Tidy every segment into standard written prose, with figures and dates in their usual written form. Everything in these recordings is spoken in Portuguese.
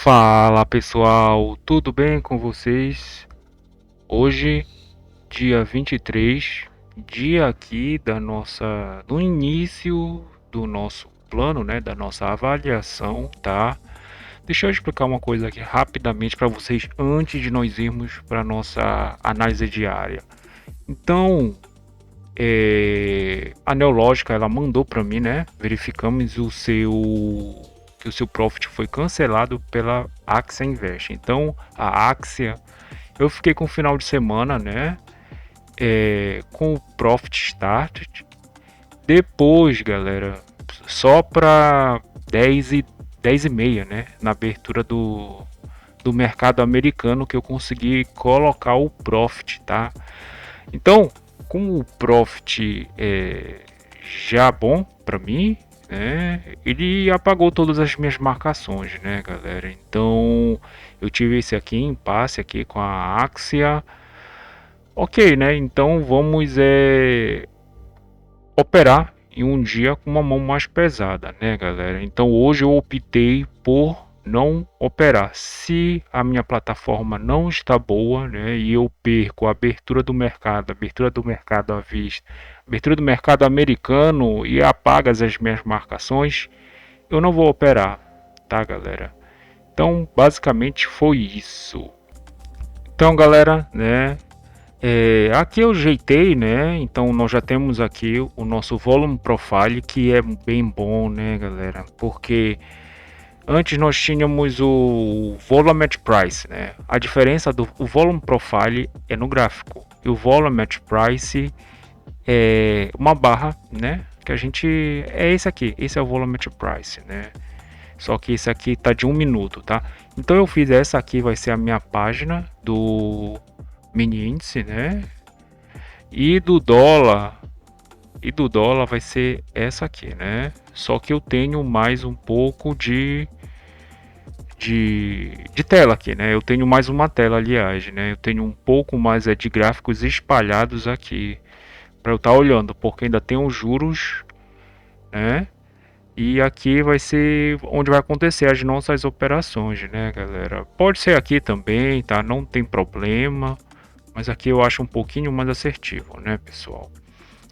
Fala pessoal, tudo bem com vocês? Hoje, dia 23, dia aqui do início do nosso plano, né, da nossa avaliação, tá? Deixa eu explicar uma coisa aqui rapidamente para vocês antes de nós irmos para nossa análise diária. Então, a Neológica ela mandou para mim, né? Verificamos que o seu profit foi cancelado pela Axia Invest. Então, a Axia, eu fiquei com o final de semana, né? Com o profit started. Depois, galera, só para 10 e meia, né? Na abertura do mercado americano que eu consegui colocar o profit, tá? Então, como o profit já bom para mim, né? Ele apagou todas as minhas marcações, né, galera? Então, eu tive esse aqui impasse aqui com a Axia. Ok, né? Então vamos operar em um dia com uma mão mais pesada, né, galera? Então hoje eu optei por não operar. Se a minha plataforma não está boa, né, e eu perco a abertura do mercado à vista, abertura do mercado americano e apaga as minhas marcações, eu não vou operar, tá, galera? Então, basicamente foi isso. Então, galera, né, aqui eu ajeitei, né? Então nós já temos aqui o nosso volume profile que é bem bom, né, galera? Porque antes nós tínhamos o volumetric price, né? A diferença do o volume profile é no gráfico e o volumetric price é uma barra, né? Que a gente é esse aqui, esse é o volumetric price, né? Só que esse aqui tá de 1 minuto, tá? Então eu fiz essa aqui, vai ser a minha página do mini índice, né? E do dólar, vai ser essa aqui, né? Só que eu tenho mais um pouco de tela aqui, né? Eu tenho mais uma tela, aliás, né? Eu tenho um pouco mais de gráficos espalhados aqui para eu estar olhando, porque ainda tem os juros, né? E aqui vai ser onde vai acontecer as nossas operações, né, galera? Pode ser aqui também, tá? Não tem problema, mas aqui eu acho um pouquinho mais assertivo, né, pessoal?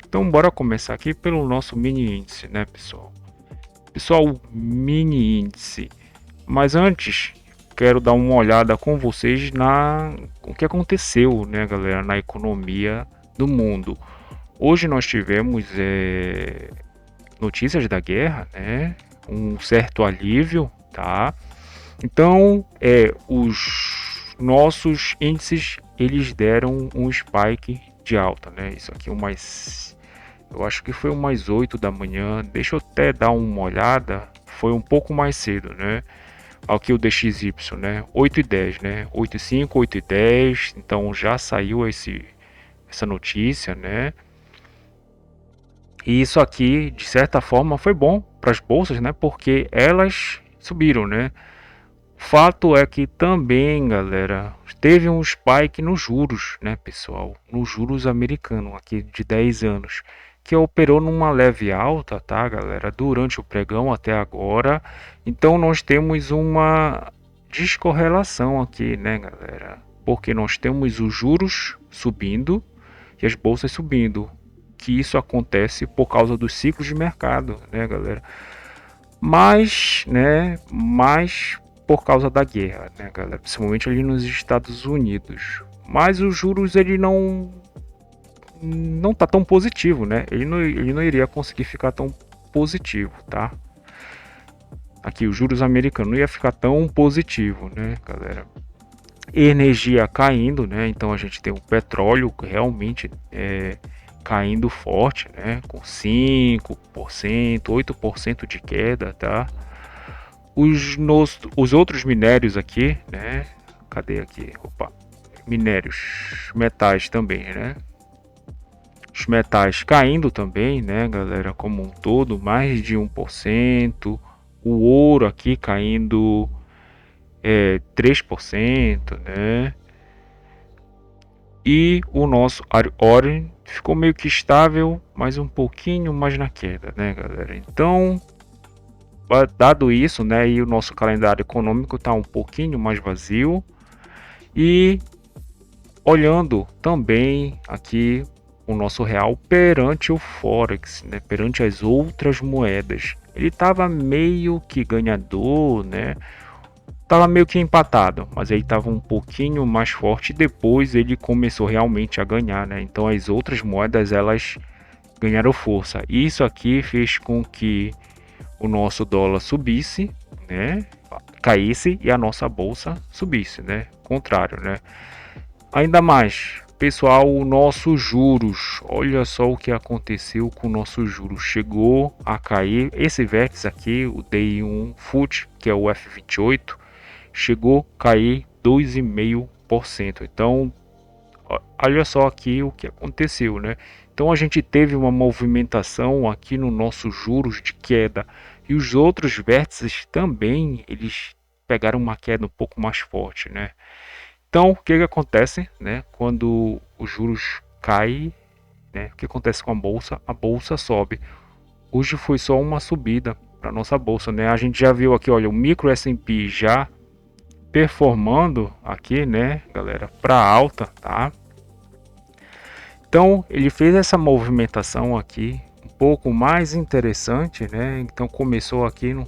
Então, bora começar aqui pelo nosso mini índice, né, pessoal? Pessoal, mini índice. Mas antes, quero dar uma olhada com vocês na o que aconteceu, né, galera, na economia do mundo. Hoje nós tivemos notícias da guerra, né? Um certo alívio, tá? Então, os nossos índices eles deram um spike de alta, né? Isso aqui é o mais, eu acho que foi umas 8 da manhã. Deixa eu até dar uma olhada. Foi um pouco mais cedo, né? Aqui o DXY, né? 8:10, né? 8:05, 8:10. Então já saiu essa notícia, né? E isso aqui, de certa forma, foi bom para as bolsas, né? Porque elas subiram, né? Fato é que também, galera, teve um spike nos juros, né, pessoal? Nos juros americanos, aqui de 10 anos, que operou numa leve alta, tá, galera? Durante o pregão até agora. Então nós temos uma descorrelação aqui, né, galera? Porque nós temos os juros subindo e as bolsas subindo. Que isso acontece por causa dos ciclos de mercado, né, galera? Mas por causa da guerra, né, galera? Principalmente ali nos Estados Unidos. Mas os juros ele não tá tão positivo, né? Ele não iria conseguir ficar tão positivo, tá? Aqui os juros americanos não ia ficar tão positivo, né, galera? Energia caindo, né? Então a gente tem o petróleo realmente caindo forte, né? Com 5%, 8% de queda, tá? Os outros minérios aqui, né? Cadê aqui? Opa, minérios, metais também, né? Os metais caindo também, né, galera? Como um todo, mais de 1%. O ouro aqui caindo 3%, né? E o nosso Orange ficou meio que estável, mas um pouquinho mais na queda, né, galera? Então, Dado isso, né, e o nosso calendário econômico está um pouquinho mais vazio, e olhando também aqui o nosso real perante o Forex, né, perante as outras moedas, ele estava meio que ganhador, né, estava meio que empatado, mas ele estava um pouquinho mais forte, e depois ele começou realmente a ganhar, né, então as outras moedas elas ganharam força. Isso aqui fez com que o nosso dólar subisse, né, caísse, e a nossa bolsa subisse, né, contrário, né. Ainda mais, pessoal, o nosso juros, olha só o que aconteceu com o nosso juros, chegou a cair, esse vértice aqui, o DI1 FUT, que é o F28, chegou a cair 2,5%, então olha só aqui o que aconteceu, né? Então a gente teve uma movimentação aqui no nosso juros de queda, e os outros vértices também, eles pegaram uma queda um pouco mais forte, né? Então, o que que acontece, né? Quando os juros caem, né? O que acontece com a bolsa? A bolsa sobe. Hoje foi só uma subida para nossa bolsa, né? A gente já viu aqui, olha, o micro S&P já performando aqui, né, galera, para alta, tá? Então, ele fez essa movimentação aqui um pouco mais interessante, né? Então, começou aqui no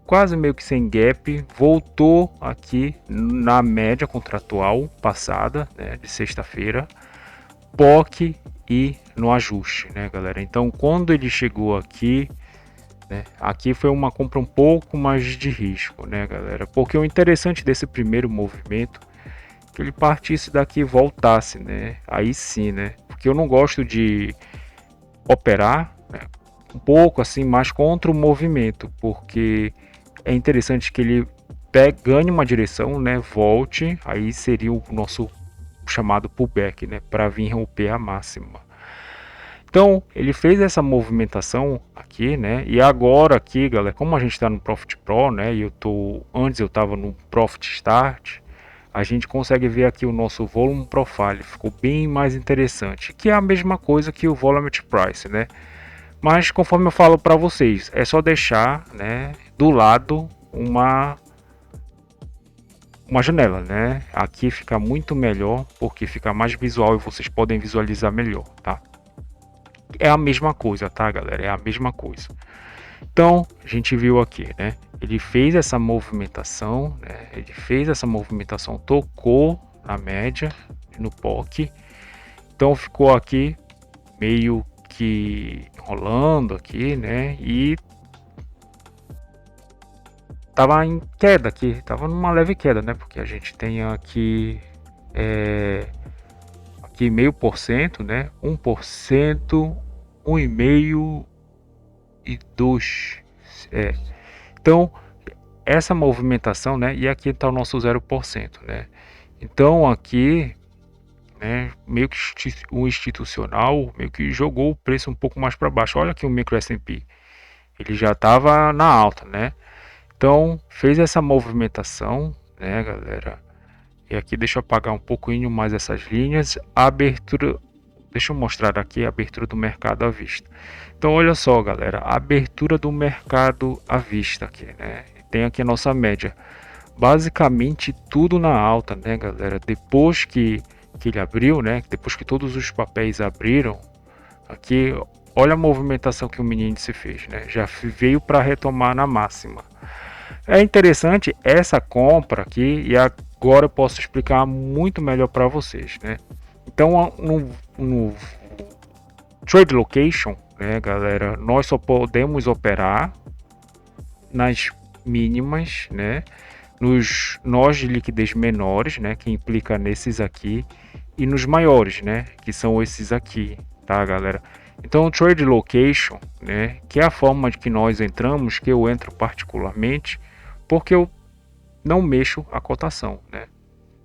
quase meio que sem gap, voltou aqui na média contratual passada, né, de sexta-feira, POC e no ajuste, né, galera? Então, quando ele chegou aqui, né, aqui foi uma compra um pouco mais de risco, né, galera? Porque o interessante desse primeiro movimento que ele partisse daqui e voltasse, né? Aí sim, né? Porque eu não gosto de operar, né, um pouco assim mais contra o movimento, porque é interessante que ele ganhe uma direção, né, volte, aí seria o nosso chamado pullback, né, para vir romper a máxima. Então, ele fez essa movimentação aqui, né, e agora aqui, galera, como a gente está no Profit Pro, né, e antes eu estava no Profit Start, a gente consegue ver aqui o nosso Volume Profile, ficou bem mais interessante, que é a mesma coisa que o Volumetric Price, né, mas conforme eu falo para vocês, é só deixar, né, do lado uma janela, né? Aqui fica muito melhor porque fica mais visual e vocês podem visualizar melhor, tá? É a mesma coisa, tá, galera? É a mesma coisa. Então, a gente viu aqui, né? Ele fez essa movimentação, né? Ele fez essa movimentação, tocou na média, no POC. Então, ficou aqui meio que enrolando aqui, né? E tava em queda aqui, tava numa leve queda, né? Porque a gente tem aqui aqui 0,5%, né? 1%, 1,5% e 2. Então, essa movimentação, né? E aqui está o nosso 0%, né? Então, aqui, né, meio que o institucional meio que jogou o preço um pouco mais para baixo. Olha aqui o micro S&P, ele já estava na alta, né? Então, fez essa movimentação, né, galera? E aqui deixa eu apagar um pouquinho mais essas linhas. A abertura, deixa eu mostrar aqui a abertura do mercado à vista. Então, olha só, galera, a abertura do mercado à vista aqui, né? Tem aqui a nossa média. Basicamente tudo na alta, né, galera? Depois que ele abriu, né? Depois que todos os papéis abriram, aqui, olha a movimentação que o mini índice fez, né? Já veio para retomar na máxima. É interessante essa compra aqui, e agora eu posso explicar muito melhor para vocês, né? Então, no Trade Location, né, galera, nós só podemos operar nas mínimas, né? Nos nós de liquidez menores, né, que implica nesses aqui, e nos maiores, né, que são esses aqui, tá, galera? Então, o Trade Location, né, que é a forma de que nós entramos, que eu entro particularmente, porque eu não mexo a cotação, né?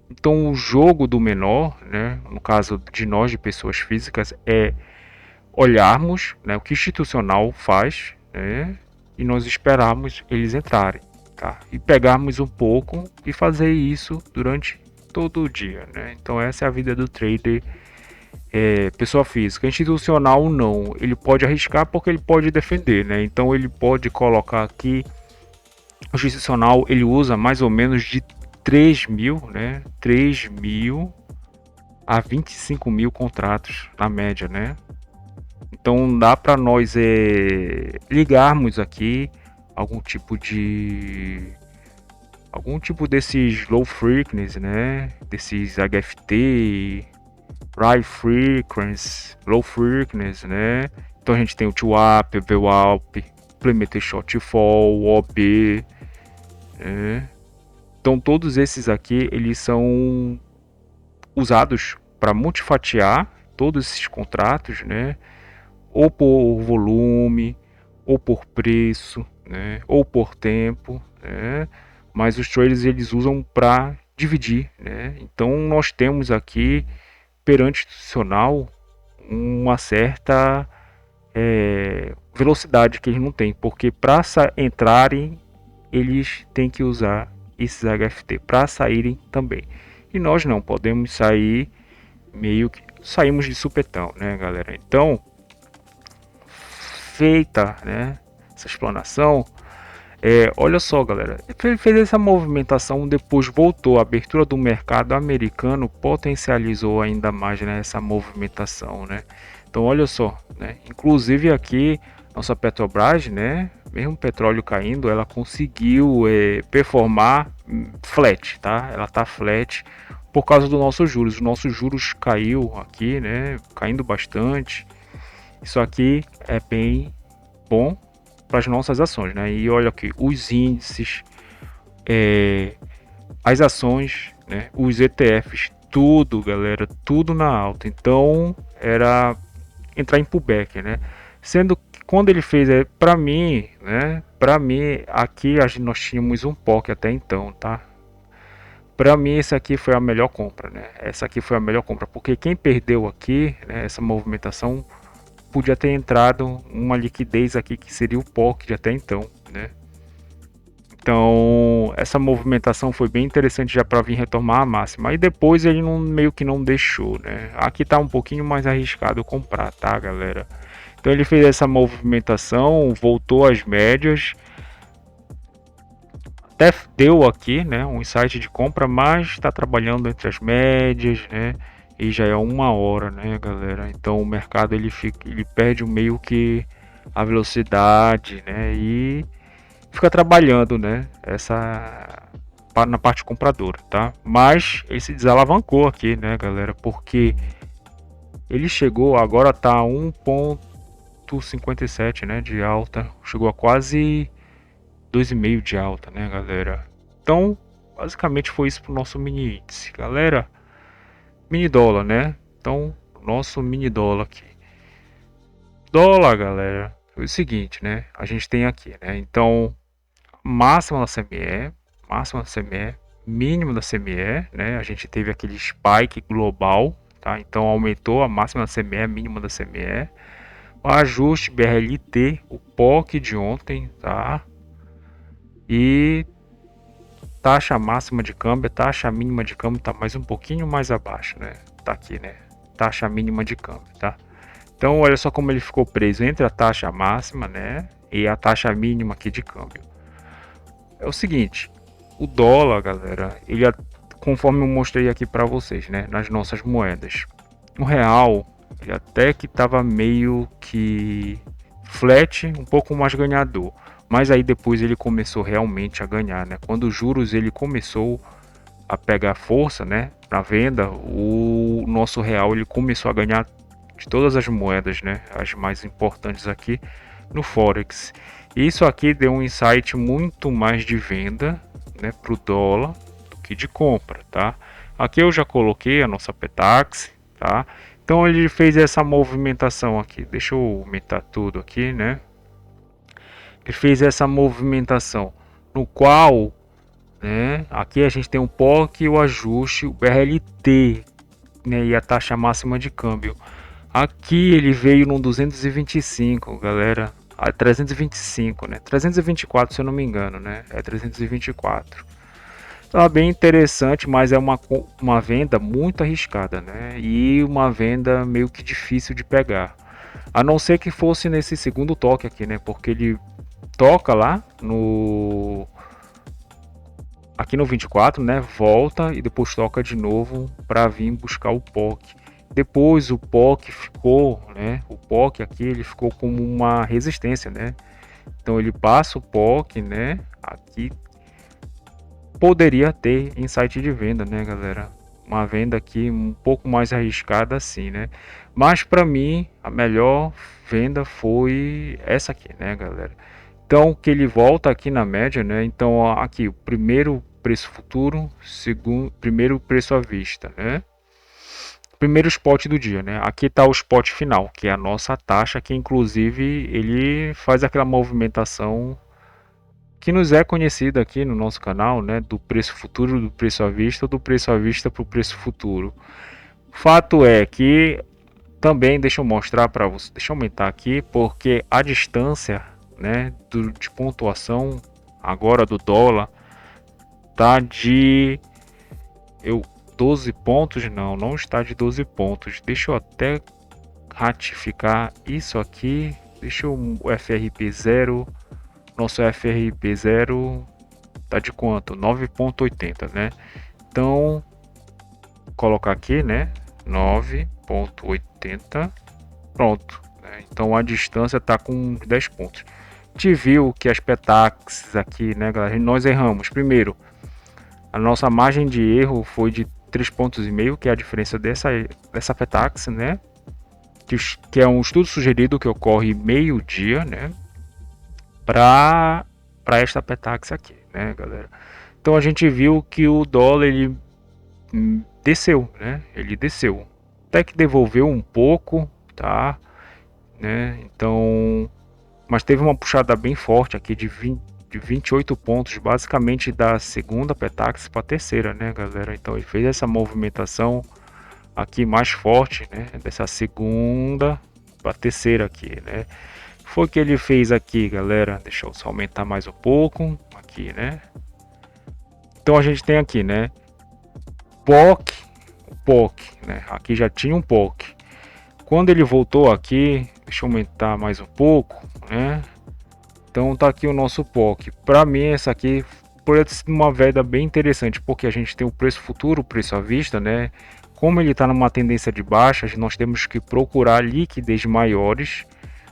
Então, o jogo do menor, né, no caso de nós, de pessoas físicas, é olharmos, né, o que o institucional faz, né, e nós esperarmos eles entrarem, tá? E pegarmos um pouco e fazer isso durante todo o dia, né? Então, essa é a vida do trader pessoa física. Institucional não, ele pode arriscar porque ele pode defender, né? Então ele pode colocar aqui, o institucional ele usa mais ou menos de 3.000, né? 3.000 a 25.000 contratos na média, né? Então dá para nós ligarmos aqui algum tipo de desses low frequency, né? Desses HFT, high frequency, low frequency, né? Então a gente tem o TWAP, VWAP, Implemented Shortfall, OB, né? Então todos esses aqui eles são usados para multifatiar todos esses contratos, né? Ou por volume, ou por preço, né? Ou por tempo, né? Mas os traders eles usam para dividir, né? Então nós temos aqui perante institucional uma certa velocidade que eles não têm, porque para entrarem eles têm que usar esses HFT, para saírem também. E nós não podemos sair meio que saímos de supetão, né, galera? Então, feita, né, essa explanação, olha só, galera, ele fez essa movimentação, depois voltou, a abertura do mercado americano potencializou ainda mais, né, essa movimentação, né? Então olha só, né? Inclusive aqui nossa Petrobras, né? Mesmo o petróleo caindo, ela conseguiu performar flat, tá? Ela tá flat por causa dos nossos juros. Os nossos juros caiu aqui, né? Caindo bastante. Isso aqui é bem bom para as nossas ações, né? E olha aqui, os índices, as ações, né? Os ETFs, tudo, galera, tudo na alta. Então era entrar em pullback, né? Sendo que quando ele fez, para mim, né? Para mim aqui nós tínhamos um POC até então, tá? Para mim essa aqui foi a melhor compra, né? Essa aqui foi a melhor compra, porque quem perdeu aqui, né, essa movimentação podia ter entrado uma liquidez aqui que seria o POC de até então, né? Então essa movimentação foi bem interessante já para vir retomar a máxima. E depois ele meio que não deixou, né? Aqui tá um pouquinho mais arriscado comprar, tá, galera? Então ele fez essa movimentação, voltou às médias, até deu aqui, né, um insight de compra, mas está trabalhando entre as médias, né? E já é 1 hora, né, galera? Então o mercado ele perde meio que a velocidade, né? E fica trabalhando, né? Na parte compradora, tá? Mas ele se desalavancou aqui, né, galera? Porque ele chegou, agora tá a 1,57, né, de alta, chegou a quase 2,5 de alta, né, galera? Então, basicamente foi isso pro nosso mini índice, galera. Mini dólar, né? Então, nosso mini dólar aqui. Dólar, galera, é o seguinte, né? A gente tem aqui, né? Então, máxima da CME, mínimo da CME, né? A gente teve aquele spike global, tá? Então aumentou a máxima da CME, mínima da CME. O ajuste BRLT, o POC de ontem, tá? E taxa máxima de câmbio, taxa mínima de câmbio tá mais um pouquinho mais abaixo, né? Tá aqui, né? Taxa mínima de câmbio, tá? Então olha só como ele ficou preso entre a taxa máxima, né? E a taxa mínima aqui de câmbio. É o seguinte, o dólar, galera, ele conforme eu mostrei aqui para vocês, né, nas nossas moedas, o real, ele até que tava meio que flat, um pouco mais ganhador, mas aí depois ele começou realmente a ganhar, né? Quando os juros ele começou a pegar força, né, na venda, o nosso real ele começou a ganhar de todas as moedas, né, as mais importantes aqui no Forex. Isso aqui deu um insight muito mais de venda, né, para o dólar do que de compra, tá? Aqui eu já coloquei a nossa Petax, tá? Então ele fez essa movimentação aqui. Deixa eu aumentar tudo aqui, né? Ele fez essa movimentação no qual, né? Aqui a gente tem um POC e o ajuste, o BRLT, né? E a taxa máxima de câmbio. Aqui ele veio no 225, galera. 325, né? 324 se eu não me engano, né? É 324. Tá bem interessante, mas é uma venda muito arriscada, né? E uma venda meio que difícil de pegar. A não ser que fosse nesse segundo toque aqui, né? Porque ele toca lá no aqui no 24, né? Volta e depois toca de novo para vir buscar o POC. Depois o POC ficou, né? O POC aqui ele ficou como uma resistência, né? Então ele passa o POC, né? Aqui poderia ter insight de venda, né, galera? Uma venda aqui um pouco mais arriscada assim, né? Mas para mim a melhor venda foi essa aqui, né, galera? Então que ele volta aqui na média, né? Então aqui o primeiro preço futuro, segundo, primeiro preço à vista, né? Primeiro spot do dia, né? Aqui está o spot final, que é a nossa taxa, que inclusive ele faz aquela movimentação que nos é conhecida aqui no nosso canal, né? Do preço futuro, do preço à vista, ou do preço à vista para o preço futuro. Fato é que também deixa eu mostrar para você, deixa eu aumentar aqui, porque a distância, né, de pontuação agora do dólar tá de eu 12 pontos, não está de 12 pontos. Deixa eu até ratificar isso aqui. Deixa eu o FRP 0, nosso FRP 0 tá de quanto? 9,80, né? Então, colocar aqui, né? 9,80. Pronto, né? Então a distância tá com 10 pontos. A gente viu que as petaxes aqui, né, galera? Nós erramos. Primeiro, a nossa margem de erro foi de 3,5 pontos, que é a diferença dessa petax, né? Que é um estudo sugerido que ocorre meio-dia, né? Para esta petax aqui, né, galera? Então a gente viu que o dólar ele desceu, né? Ele desceu. Até que devolveu um pouco, tá? Né? Então, mas teve uma puxada bem forte aqui de 28 pontos, basicamente da segunda petax para a terceira, né, galera? Então ele fez essa movimentação aqui mais forte, né, dessa segunda para a terceira aqui, né? Foi o que ele fez aqui, galera. Deixa eu só aumentar mais um pouco aqui, né? Então a gente tem aqui, né, POC, né? Aqui já tinha um POC. Quando ele voltou aqui, deixa eu aumentar mais um pouco, né? Então tá aqui o nosso POC. Para mim essa aqui pode ser uma venda bem interessante, porque a gente tem o preço futuro, o preço à vista, né? Como ele está numa tendência de baixa, nós temos que procurar liquidez maiores,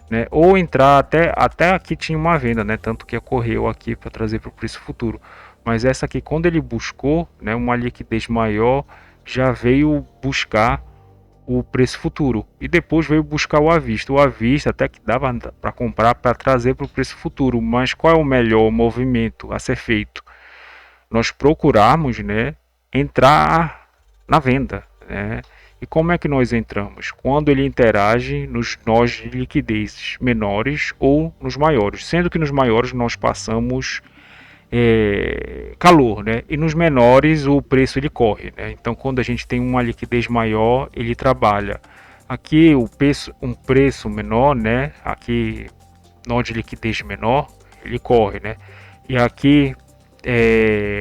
né? Ou entrar até aqui tinha uma venda, né? Tanto que ocorreu aqui para trazer para o preço futuro. Mas essa aqui, quando ele buscou, né, uma liquidez maior, já veio buscar o preço futuro e depois veio buscar o à vista. O à vista até que dava para comprar para trazer para o preço futuro, mas qual é o melhor movimento a ser feito? Nós procurarmos, né, entrar na venda, né? E como é que nós entramos? Quando ele interage nos nós de liquidez menores ou nos maiores, sendo que nos maiores nós passamos calor, né? E nos menores o preço ele corre, né? Então quando a gente tem uma liquidez maior, ele trabalha. Aqui um preço menor, né? Aqui nó de liquidez menor, ele corre, né? E aqui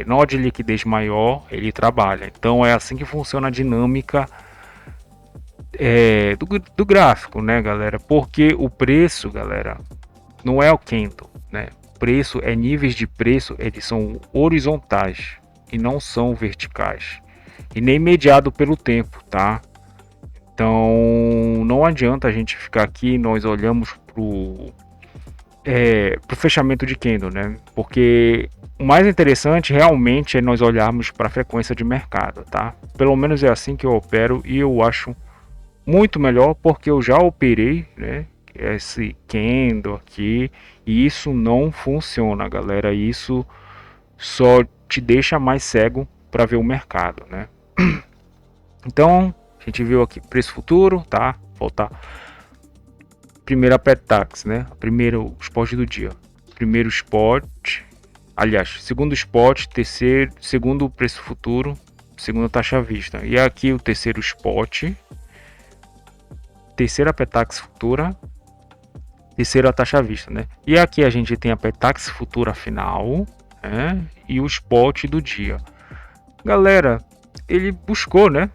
nó de liquidez maior, ele trabalha. Então é assim que funciona a dinâmica do gráfico, né, galera? Porque o preço, galera, não é o candle, né? Preço é níveis de preço, eles são horizontais e não são verticais e nem mediado pelo tempo, tá? Então não adianta a gente ficar aqui, nós olhamos pro fechamento de candle, né? Porque o mais interessante realmente é nós olharmos para a frequência de mercado, tá? Pelo menos é assim que eu opero e eu acho muito melhor porque eu já operei, né? Esse candle aqui e isso não funciona, galera. Isso só te deixa mais cego para ver o mercado, né? Então a gente viu aqui preço futuro, tá? Voltar primeira Petax, né? Primeiro spot do dia, primeiro spot, aliás, segundo spot, terceiro, segundo preço futuro, segunda taxa à vista. E aqui o terceiro spot, terceira Petax futura, terceira taxa à vista, né? E aqui a gente tem a Petax futura final, né? E o spot do dia. Galera, ele buscou, né?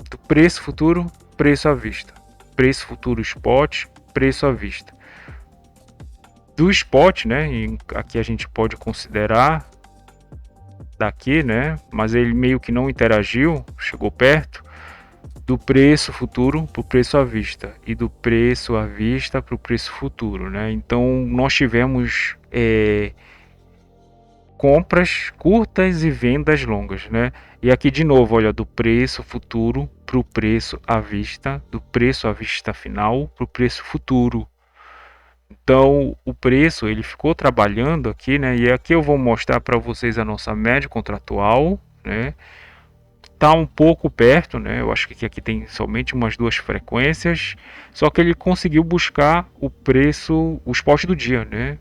Do preço futuro, preço à vista. Preço futuro spot, preço à vista. Do spot, né? E aqui a gente pode considerar daqui, né? Mas ele meio que não interagiu, chegou perto do preço futuro para o preço à vista e do preço à vista para o preço futuro, né? Então nós tivemos compras curtas e vendas longas, né? E aqui de novo, olha, do preço futuro para o preço à vista, do preço à vista final para o preço futuro. Então o preço ele ficou trabalhando aqui, né? E aqui eu vou mostrar para vocês a nossa média contratual, né? Tá um pouco perto, né? Eu acho que aqui tem somente umas duas frequências, só que ele conseguiu buscar o preço, o spot do dia, né?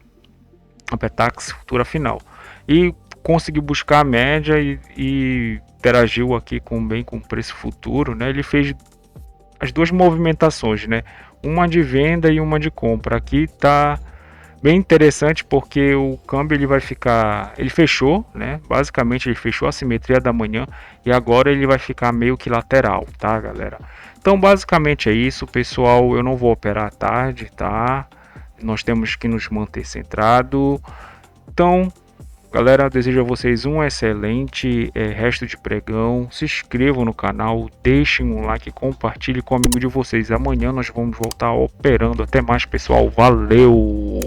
A Petax futura final e conseguiu buscar a média e interagiu aqui com o preço futuro, né? Ele fez as duas movimentações, né? Uma de venda e uma de compra. Aqui tá bem interessante porque o câmbio ele vai ficar, ele fechou, né? Basicamente ele fechou a simetria da manhã e agora ele vai ficar meio que lateral, tá, galera? Então basicamente é isso, pessoal. Eu não vou operar à tarde, tá? Nós temos que nos manter centrado. Então, galera, desejo a vocês um excelente resto de pregão. Se inscrevam no canal, deixem um like, compartilhe com o amigo de vocês. Amanhã nós vamos voltar operando. Até mais, pessoal. Valeu!